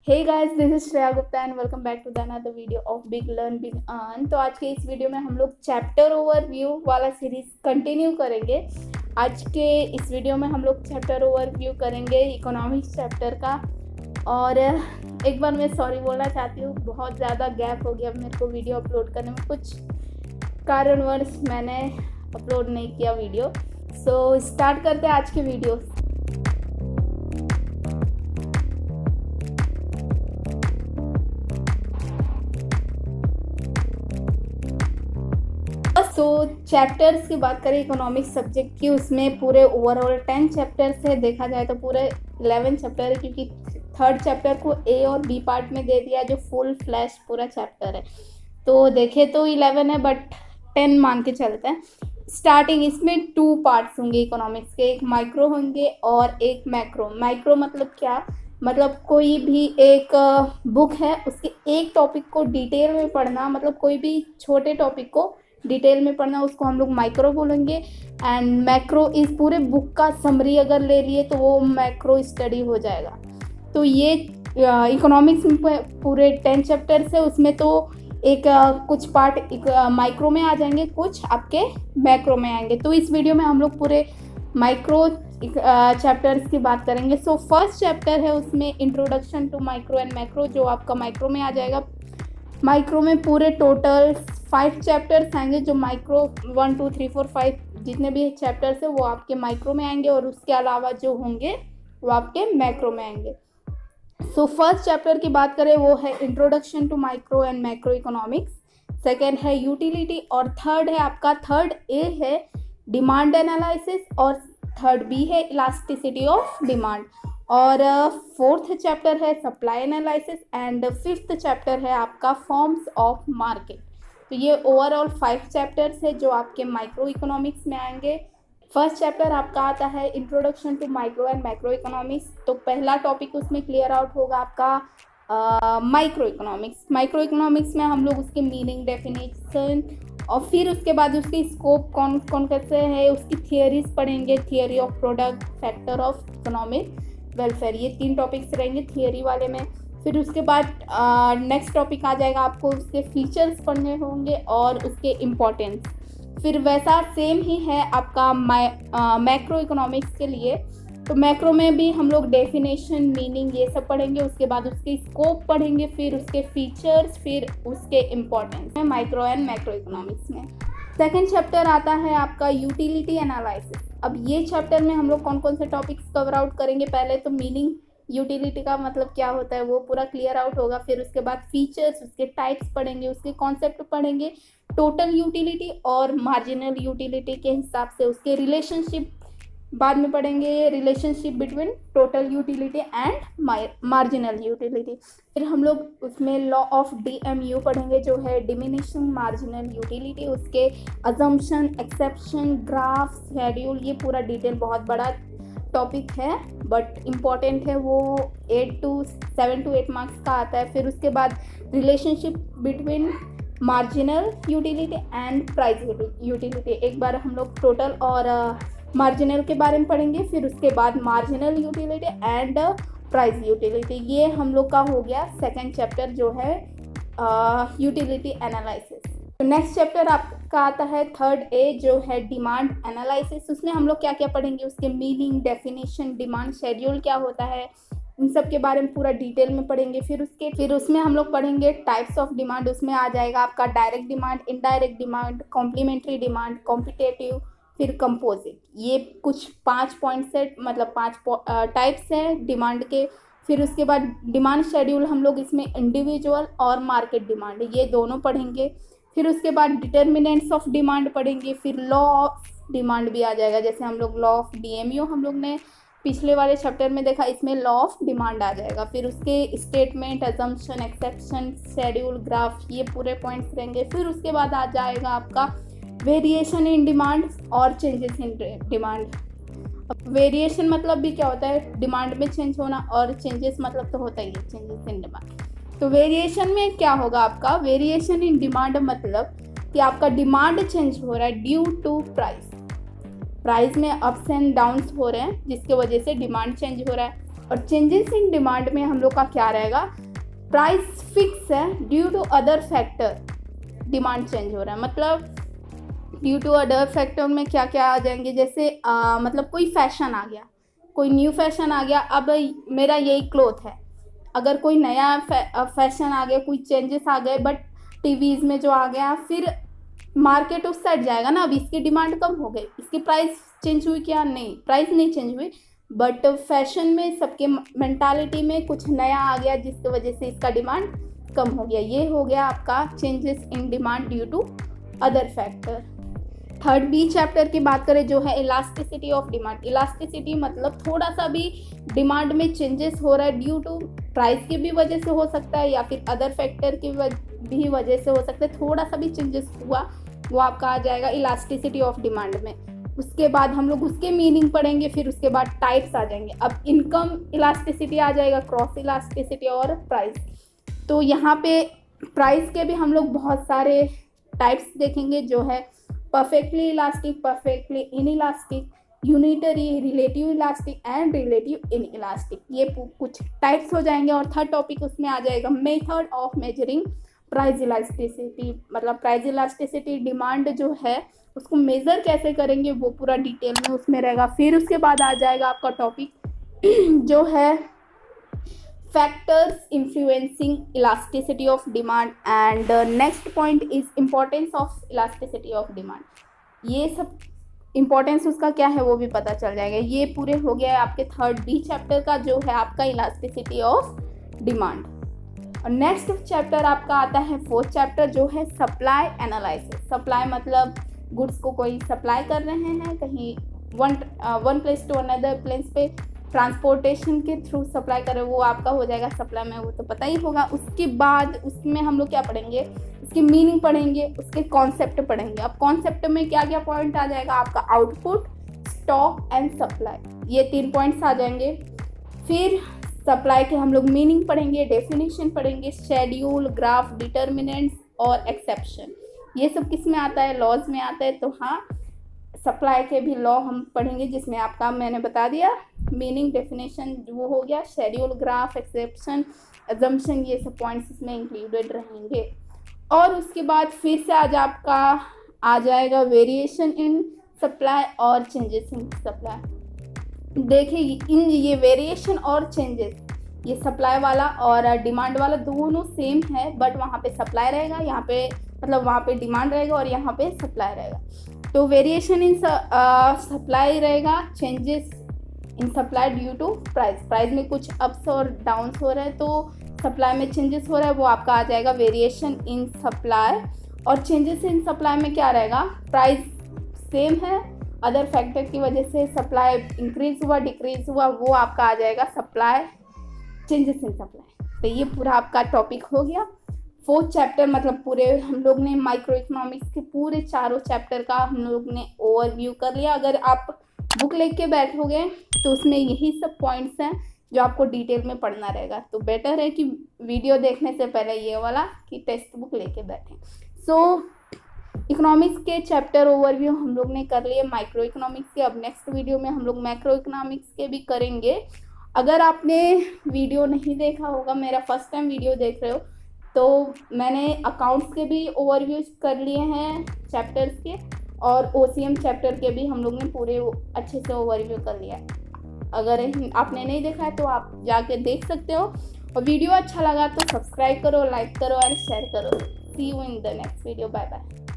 Hey guys, this is Shreya Gupta and welcome back to the another video of Big Learn Big Earn. तो आज के इस video में हम लोग चैप्टर ओवरव्यू वाला सीरीज कंटिन्यू करेंगे। आज के इस वीडियो में हम लोग चैप्टर ओवरव्यू करेंगे इकोनॉमिक्स चैप्टर का। और एक बार मैं सॉरी बोलना चाहती हूँ, बहुत ज़्यादा गैप हो गया मेरे को वीडियो अपलोड करने में, कुछ कारणवश मैंने अपलोड नहीं किया वीडियो। सो स्टार्ट करते हैं आज के वीडियो। सो चैप्टर्स की बात करें इकोनॉमिक्स सब्जेक्ट की, उसमें पूरे ओवरऑल 10 चैप्टर्स है। देखा जाए तो पूरे 11 चैप्टर है, क्योंकि थर्ड चैप्टर को ए और बी पार्ट में दे दिया जो फुल फ्लैश पूरा चैप्टर है। तो देखे तो 11 है बट 10 मान के चलते हैं। स्टार्टिंग इसमें 2 पार्ट्स होंगे इकोनॉमिक्स के, एक माइक्रो होंगे और एक मैक्रो। माइक्रो मतलब क्या, मतलब कोई भी एक बुक है उसके एक टॉपिक को डिटेल में पढ़ना, मतलब कोई भी छोटे टॉपिक को डिटेल में पढ़ना, उसको हम लोग माइक्रो बोलेंगे। एंड मैक्रो इस पूरे बुक का समरी अगर ले लिए तो वो मैक्रो स्टडी हो जाएगा। तो ये इकोनॉमिक्स में पूरे 10 चैप्टर्स है, उसमें तो एक कुछ पार्ट माइक्रो में आ जाएंगे, कुछ आपके मैक्रो में आएंगे। तो इस वीडियो में हम लोग पूरे माइक्रो चैप्टर्स की बात करेंगे। सो फर्स्ट चैप्टर है, उसमें introduction to micro and macro, जो आपका माइक्रो में आ जाएगा। माइक्रो में पूरे टोटल 5 चैप्टर्स आएंगे, जो माइक्रो 1 2 3 4 5 जितने भी चैप्टर्स है वो आपके माइक्रो में आएंगे, और उसके अलावा जो होंगे वो आपके मैक्रो में आएंगे। सो फर्स्ट चैप्टर की बात करें वो है introduction to micro and macro economics. Second है यूटिलिटी, और थर्ड है आपका, थर्ड ए है डिमांड एनालिसिस, और थर्ड बी है इलास्टिसिटी ऑफ डिमांड, और फोर्थ चैप्टर है supply analysis, and fifth chapter है आपका फॉर्म्स ऑफ मार्केट। तो ये ओवरऑल 5 चैप्टर्स है जो आपके माइक्रो इकोनॉमिक्स में आएंगे। फर्स्ट चैप्टर आपका आता है introduction to micro and macro economics. तो पहला टॉपिक उसमें क्लियर आउट होगा आपका माइक्रो इकोनॉमिक्स। माइक्रो इकोनॉमिक्स में हम लोग उसके मीनिंग, डेफिनेशन, और फिर उसके बाद उसकी स्कोप कौन कौन कैसे है, उसकी थियरीज पढ़ेंगे, theory of product, factor of economic welfare. ये 3 टॉपिक्स रहेंगे थियरी वाले में। फिर उसके बाद नेक्स्ट टॉपिक आ जाएगा, आपको उसके फीचर्स पढ़ने होंगे और उसके इम्पोर्टेंस। फिर वैसा सेम ही है आपका मैक्रो इकोनॉमिक्स के लिए। तो मैक्रो में भी हम लोग डेफिनेशन, मीनिंग, ये सब पढ़ेंगे। उसके बाद उसकी स्कोप पढ़ेंगे, फिर उसके फीचर्स, फिर उसके इम्पोर्टेंस में माइक्रो एंड मैक्रो इकोनॉमिक्स में। सेकेंड चैप्टर आता है आपका यूटिलिटी एनालिसिस। अब ये चैप्टर में हम लोग कौन कौन से टॉपिक्स कवर आउट करेंगे, पहले तो मीनिंग, यूटिलिटी का मतलब क्या होता है वो पूरा क्लियर आउट होगा। फिर उसके बाद फीचर्स, उसके टाइप्स पढ़ेंगे, उसके कॉन्सेप्ट पढ़ेंगे, टोटल यूटिलिटी और मार्जिनल यूटिलिटी के हिसाब से उसके रिलेशनशिप बाद में पढ़ेंगे, relationship between total utility and marginal utility. फिर हम लोग उसमें लॉ ऑफ DMU पढ़ेंगे, जो है डिमिनिशिंग मार्जिनल यूटिलिटी, उसके अजम्पशन, एक्सेप्शन, ग्राफ, शेड्यूल, ये पूरा डिटेल बहुत बड़ा टॉपिक है बट इम्पॉर्टेंट है। वो 7 to 8 मार्क्स का आता है। फिर उसके बाद relationship between marginal utility and price utility, एक बार हम लोग टोटल और मार्जिनल के बारे में पढ़ेंगे। फिर उसके बाद marginal utility and price utility. ये हम लोग का हो गया सेकेंड चैप्टर, जो है यूटिलिटी एनालिसिस। तो नेक्स्ट चैप्टर आपका आता है थर्ड ए, जो है डिमांड एनालिसिस। उसमें हम लोग क्या क्या पढ़ेंगे, उसके मीनिंग, डेफिनेशन, डिमांड शेड्यूल क्या होता है, इन सब के बारे में पूरा डिटेल में पढ़ेंगे। फिर उसमें हम लोग पढ़ेंगे टाइप्स ऑफ डिमांड। उसमें आ जाएगा आपका direct demand, indirect demand, complementary demand, competitive, फिर कंपोजिट। ये कुछ 5 पॉइंट्स है, मतलब 5 टाइप्स हैं डिमांड के। फिर उसके बाद डिमांड शेड्यूल हम लोग इसमें इंडिविजुअल और मार्केट डिमांड, ये दोनों पढ़ेंगे। फिर उसके बाद डिटर्मिनेंट्स ऑफ डिमांड पढ़ेंगे। फिर लॉ ऑफ डिमांड भी आ जाएगा, जैसे हम लोग लॉ ऑफ DMU हम लोग ने पिछले वाले चैप्टर में देखा, इसमें लॉ ऑफ डिमांड आ जाएगा। फिर उसके statement, assumption, exception, schedule, graph, ये पूरे पॉइंट्स रहेंगे। फिर उसके बाद आ जाएगा आपका वेरिएशन इन डिमांड और चेंजेस इन डिमांड। अब वेरिएशन मतलब भी क्या होता है, डिमांड में चेंज होना, और चेंजेस मतलब तो होता ही है चेंजेस इन डिमांड। तो वेरिएशन में क्या होगा आपका, वेरिएशन इन डिमांड मतलब कि आपका डिमांड चेंज हो रहा है ड्यू टू प्राइस में अप्स एंड डाउन्स हो रहे हैं, जिसके वजह से डिमांड चेंज हो रहा है। और चेंजेस इन डिमांड में हम लोग का क्या रहेगा, प्राइस फिक्स है due to other factor, demand change हो रहा है मतलब ड्यू टू अदर फैक्टर में क्या क्या आ जाएंगे, जैसे मतलब कोई फैशन आ गया, कोई न्यू फैशन आ गया, अब मेरा यही क्लोथ है, अगर कोई नया फैशन आ गया, कोई चेंजेस आ गए, बट टीवीज़ में जो आ गया, फिर मार्केट उस साइड जाएगा ना, अब इसकी डिमांड कम हो गई, इसकी प्राइस चेंज हुई क्या, नहीं, प्राइस नहीं चेंज हुई, बट फैशन में सबके मेंटालिटी में कुछ नया आ गया जिसकी वजह से इसका डिमांड कम हो गया। ये हो गया आपका changes in demand due to other factor. Third B chapter की बात करें जो है इलास्टिसिटी ऑफ डिमांड। इलास्टिसिटी मतलब थोड़ा सा भी डिमांड में चेंजेस हो रहा है ड्यू टू प्राइस की भी वजह से हो सकता है या फिर अदर फैक्टर की भी वजह से हो सकता है, थोड़ा सा भी चेंजेस हुआ वो आपका आ जाएगा इलास्टिसिटी ऑफ डिमांड में। उसके बाद हम लोग उसके मीनिंग पढ़ेंगे, फिर उसके बाद टाइप्स आ जाएंगे। अब इनकम इलास्टिसिटी आ जाएगा, क्रॉस इलास्टिसिटी और प्राइस। तो यहाँ पे प्राइस के भी हम लोग बहुत सारे टाइप्स देखेंगे जो है perfectly elastic, perfectly in elastic, unitary, relative elastic and relative in elastic, ये कुछ टाइप्स हो जाएंगे। और थर्ड टॉपिक उसमें आ जाएगा method of measuring price elasticity, मतलब प्राइस इलास्टिसिटी डिमांड जो है उसको मेज़र कैसे करेंगे वो पूरा डिटेल में उसमें रहेगा। फिर उसके बाद आ जाएगा आपका टॉपिक जो है factors influencing elasticity of demand and next point is importance of elasticity of demand. ये सब इम्पोर्टेंस उसका क्या है वो भी पता चल जाएगा। ये पूरे हो गया है आपके थर्ड बी चैप्टर का जो है आपका इलास्टिसिटी ऑफ डिमांड। और नेक्स्ट चैप्टर आपका आता है फोर्थ चैप्टर जो है सप्लाई एनालिसिस। सप्लाई मतलब गुड्स को कोई सप्लाई कर रहे हैं कहीं one place to another place पे ट्रांसपोर्टेशन के थ्रू सप्लाई करें, वो आपका हो जाएगा सप्लाई में, वो तो पता ही होगा। उसके बाद उसमें हम लोग क्या पढ़ेंगे, उसकी मीनिंग पढ़ेंगे, उसके कॉन्सेप्ट पढ़ेंगे। अब कॉन्सेप्ट में क्या क्या पॉइंट आ जाएगा आपका, आउटपुट, स्टॉक एंड सप्लाई, ये 3 पॉइंट्स आ जाएंगे। फिर सप्लाई के हम लोग मीनिंग पढ़ेंगे, डेफिनेशन पढ़ेंगे, शेड्यूल, ग्राफ, डिटर्मिनेंट्स और एक्सेप्शन, ये सब किस में आता है, लॉज में आता है। तो हाँ, सप्लाई के भी लॉ हम पढ़ेंगे जिसमें आपका मैंने बता दिया मीनिंग, डेफिनेशन वो हो गया, शेड्यूल, ग्राफ, एक्सेप्शन, अजम्पशन, ये सब पॉइंट्स इसमें इंक्लूडेड रहेंगे। और उसके बाद फिर से आज आपका आ जाएगा वेरिएशन इन सप्लाई और चेंजेस इन सप्लाई। देखिए इन ये वेरिएशन और चेंजेस, ये सप्लाई वाला और डिमांड वाला दोनों सेम है, बट वहाँ पे सप्लाई रहेगा, यहाँ पे मतलब वहाँ पे डिमांड रहेगा और यहाँ पे सप्लाई रहेगा। तो वेरिएशन इन सप्लाई रहेगा, changes in supply due to price, price में कुछ अप्स और डाउन्स हो रहा है तो सप्लाई में चेंजेस हो रहा है, वो आपका आ जाएगा वेरिएशन इन सप्लाई। और चेंजेस इन सप्लाई में क्या रहेगा, प्राइस सेम है, अदर फैक्टर की वजह से सप्लाई इंक्रीज हुआ, डिक्रीज हुआ, वो आपका आ जाएगा सप्लाई, चेंजेस इन सप्लाई। तो ये पूरा आपका टॉपिक हो गया फोर्थ चैप्टर, मतलब पूरे हम लोग ने माइक्रो इकोनॉमिक्स के पूरे चारों चैप्टर का हम लोग ने ओवरव्यू कर लिया। अगर आप बुक लेके बैठोगे तो उसमें यही सब पॉइंट्स हैं जो आपको डिटेल में पढ़ना रहेगा। तो बेटर है कि वीडियो देखने से पहले ये वाला कि टेक्स्ट बुक लेके बैठें। सो इकोनॉमिक्स के चैप्टर ओवरव्यू हम लोग ने कर लिए माइक्रो इकोनॉमिक्स के। अब नेक्स्ट वीडियो में हम लोग मैक्रो इकोनॉमिक्स के भी करेंगे। अगर आपने वीडियो नहीं देखा होगा, मेरा फर्स्ट टाइम वीडियो देख रहे हो, तो मैंने अकाउंट्स के भी ओवरव्यू कर लिए हैं चैप्टर्स के, और ओसीएम चैप्टर के भी हम लोग ने पूरे अच्छे से ओवरव्यू कर लिया है। अगर आपने नहीं देखा है तो आप जाके देख सकते हो। और वीडियो अच्छा लगा तो सब्सक्राइब करो, लाइक करो एंड शेयर करो। See you in the next video, bye bye.